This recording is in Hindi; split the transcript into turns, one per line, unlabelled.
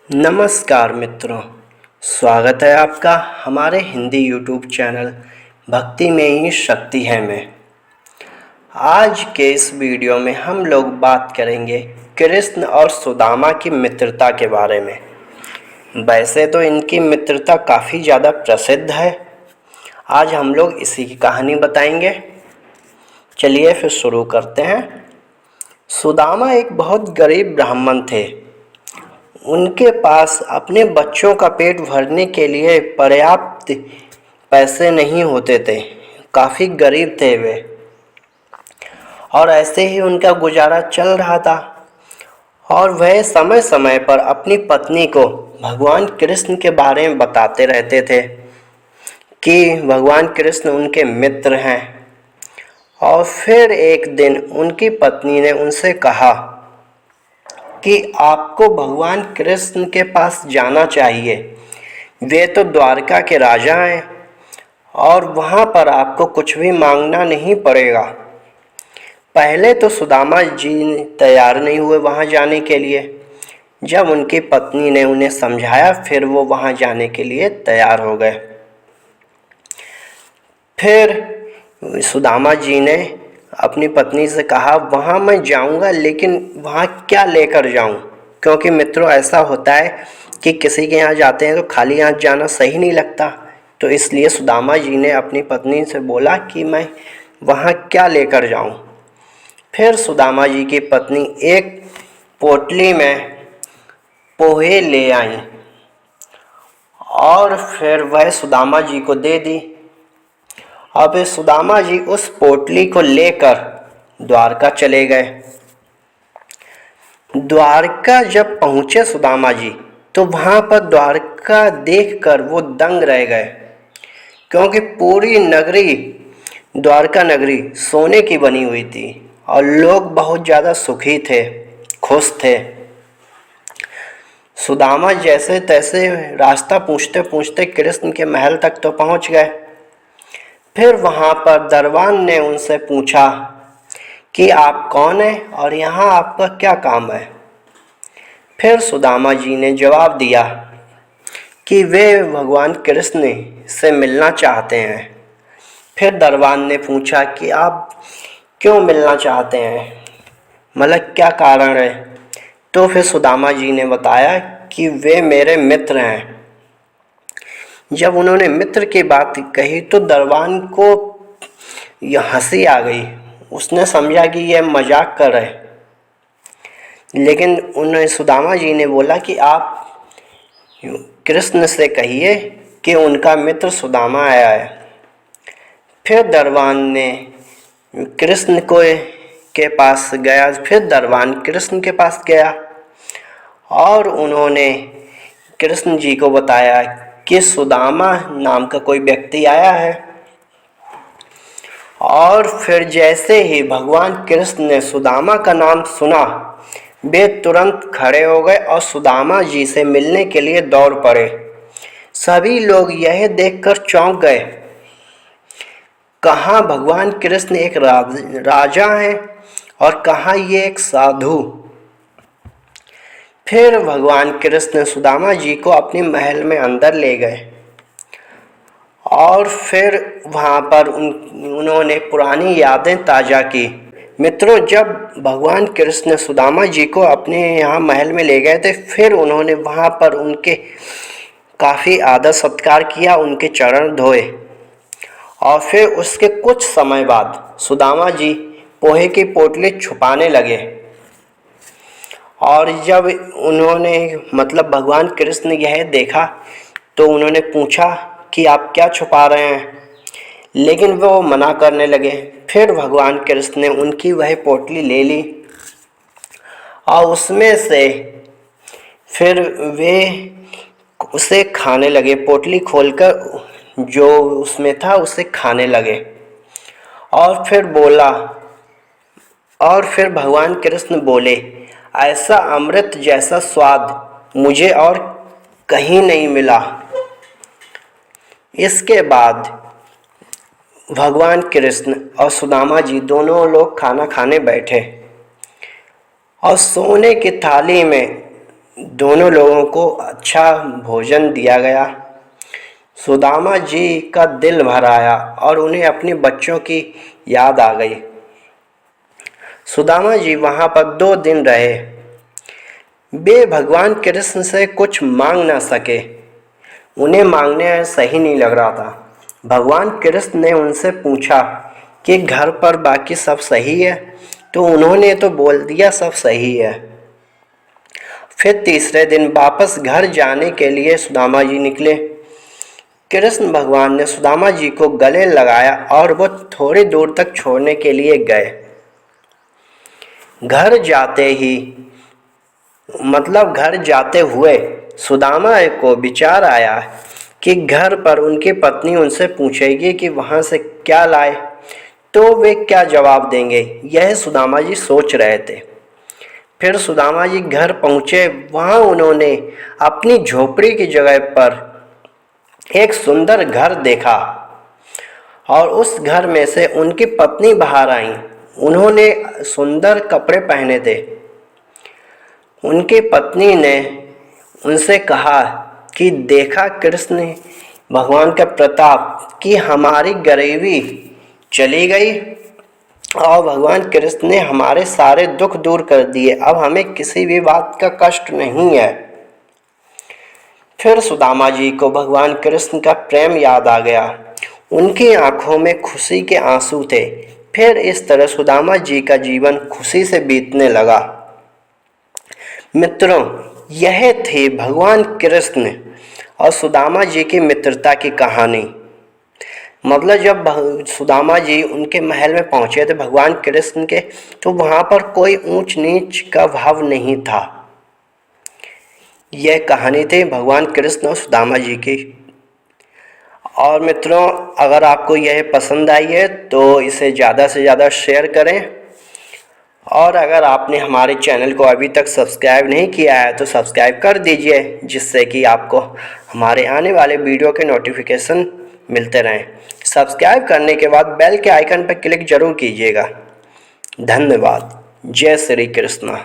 नमस्कार मित्रों, स्वागत है आपका हमारे हिंदी यूट्यूब चैनल भक्ति में ही शक्ति है में। आज के इस वीडियो में हम लोग बात करेंगे कृष्ण और सुदामा की मित्रता के बारे में। वैसे तो इनकी मित्रता काफ़ी ज़्यादा प्रसिद्ध है। आज हम लोग इसी की कहानी बताएंगे। चलिए फिर शुरू करते हैं। सुदामा एक बहुत गरीब ब्राह्मण थे। उनके पास अपने बच्चों का पेट भरने के लिए पर्याप्त पैसे नहीं होते थे। काफ़ी गरीब थे वे, और ऐसे ही उनका गुजारा चल रहा था। और वह समय समय पर अपनी पत्नी को भगवान कृष्ण के बारे में बताते रहते थे कि भगवान कृष्ण उनके मित्र हैं। और फिर एक दिन उनकी पत्नी ने उनसे कहा कि आपको भगवान कृष्ण के पास जाना चाहिए। वे तो द्वारका के राजा हैं और वहाँ पर आपको कुछ भी मांगना नहीं पड़ेगा। पहले तो सुदामा जी तैयार नहीं हुए वहाँ जाने के लिए। जब उनकी पत्नी ने उन्हें समझाया, फिर वो वहाँ जाने के लिए तैयार हो गए। फिर सुदामा जी ने अपनी पत्नी से कहा, वहाँ मैं जाऊँगा, लेकिन वहाँ क्या लेकर जाऊँ? क्योंकि मित्रों, ऐसा होता है कि किसी के यहाँ जाते हैं तो खाली हाथ जाना सही नहीं लगता। तो इसलिए सुदामा जी ने अपनी पत्नी से बोला कि मैं वहाँ क्या लेकर जाऊँ। फिर सुदामा जी की पत्नी एक पोटली में पोहे ले आई और फिर वह सुदामा जी को दे दी। अब सुदामा जी उस पोटली को लेकर द्वारका चले गए। द्वारका जब पहुँचे सुदामा जी, तो वहाँ पर द्वारका देखकर वो दंग रह गए, क्योंकि पूरी नगरी, द्वारका नगरी सोने की बनी हुई थी और लोग बहुत ज़्यादा सुखी थे, खुश थे। सुदामा जैसे तैसे रास्ता पूछते पूछते कृष्ण के महल तक तो पहुँच गए। फिर वहाँ पर दरबान ने उनसे पूछा कि आप कौन हैं और यहाँ आपका क्या काम है। फिर सुदामा जी ने जवाब दिया कि वे भगवान कृष्ण से मिलना चाहते हैं। फिर दरबान ने पूछा कि आप क्यों मिलना चाहते हैं, मतलब क्या कारण है। तो फिर सुदामा जी ने बताया कि वे मेरे मित्र हैं। जब उन्होंने मित्र की बात कही तो दरबान को यह हंसी आ गई। उसने समझा कि यह मजाक कर रहे, लेकिन उन्हें सुदामा जी ने बोला कि आप कृष्ण से कहिए कि उनका मित्र सुदामा आया है। फिर दरबान ने कृष्ण को के पास गया। फिर दरबान कृष्ण के पास गया और उन्होंने कृष्ण जी को बताया कि सुदामा नाम का कोई व्यक्ति आया है। और फिर जैसे ही भगवान कृष्ण ने सुदामा का नाम सुना, वे तुरंत खड़े हो गए और सुदामा जी से मिलने के लिए दौड़ पड़े। सभी लोग यह देखकर चौंक गए, कहाँ भगवान कृष्ण एक राजा हैं और कहाँ ये एक साधु। फिर भगवान कृष्ण सुदामा जी को अपने महल में अंदर ले गए और फिर वहाँ पर उन्होंने पुरानी यादें ताज़ा की। मित्रों, जब भगवान कृष्ण सुदामा जी को अपने यहाँ महल में ले गए थे, फिर उन्होंने वहाँ पर उनके काफ़ी आदर सत्कार किया, उनके चरण धोए। और फिर उसके कुछ समय बाद सुदामा जी पोहे की पोटली छुपाने लगे। और जब उन्होंने भगवान कृष्ण ने यह देखा तो उन्होंने पूछा कि आप क्या छुपा रहे हैं, लेकिन वो मना करने लगे। फिर भगवान कृष्ण ने उनकी वह पोटली ले ली और उसमें से फिर वे उसे खाने लगे। पोटली खोलकर जो उसमें था उसे खाने लगे। और फिर भगवान कृष्ण बोले, ऐसा अमृत जैसा स्वाद मुझे और कहीं नहीं मिला। इसके बाद भगवान कृष्ण और सुदामा जी दोनों लोग खाना खाने बैठे और सोने की थाली में दोनों लोगों को अच्छा भोजन दिया गया। सुदामा जी का दिल भर आया और उन्हें अपने बच्चों की याद आ गई। सुदामा जी वहाँ पर 2 दिन रहे। वे भगवान कृष्ण से कुछ मांग ना सके, उन्हें मांगने सही नहीं लग रहा था। भगवान कृष्ण ने उनसे पूछा कि घर पर बाकी सब सही है, तो उन्होंने तो बोल दिया सब सही है। फिर तीसरे दिन वापस घर जाने के लिए सुदामा जी निकले। कृष्ण भगवान ने सुदामा जी को गले लगाया और वो थोड़ी दूर तक छोड़ने के लिए गए। घर जाते हुए सुदामा को विचार आया कि घर पर उनकी पत्नी उनसे पूछेगी कि वहाँ से क्या लाए, तो वे क्या जवाब देंगे, यह सुदामा जी सोच रहे थे। फिर सुदामा जी घर पहुँचे। वहाँ उन्होंने अपनी झोपड़ी की जगह पर एक सुंदर घर देखा और उस घर में से उनकी पत्नी बाहर आई। उन्होंने सुंदर कपड़े पहने थे। उनकी पत्नी ने उनसे कहा कि देखा कृष्ण भगवान का प्रताप कि हमारी गरीबी चली गई और भगवान कृष्ण ने हमारे सारे दुख दूर कर दिए। अब हमें किसी भी बात का कष्ट नहीं है। फिर सुदामा जी को भगवान कृष्ण का प्रेम याद आ गया। उनकी आंखों में खुशी के आंसू थे। फिर इस तरह सुदामा जी का जीवन खुशी से बीतने लगा। मित्रों, यह थी भगवान कृष्ण और सुदामा जी की मित्रता की कहानी। मतलब जब सुदामा जी उनके महल में पहुँचे थे भगवान कृष्ण के, तो वहाँ पर कोई ऊंच नीच का भाव नहीं था। यह कहानी थी भगवान कृष्ण और सुदामा जी की। और मित्रों, अगर आपको यह पसंद आई है तो इसे ज़्यादा से ज़्यादा शेयर करें। और अगर आपने हमारे चैनल को अभी तक सब्सक्राइब नहीं किया है तो सब्सक्राइब कर दीजिए, जिससे कि आपको हमारे आने वाले वीडियो के नोटिफिकेशन मिलते रहें। सब्सक्राइब करने के बाद बेल के आइकन पर क्लिक ज़रूर कीजिएगा। धन्यवाद। जय श्री कृष्ण।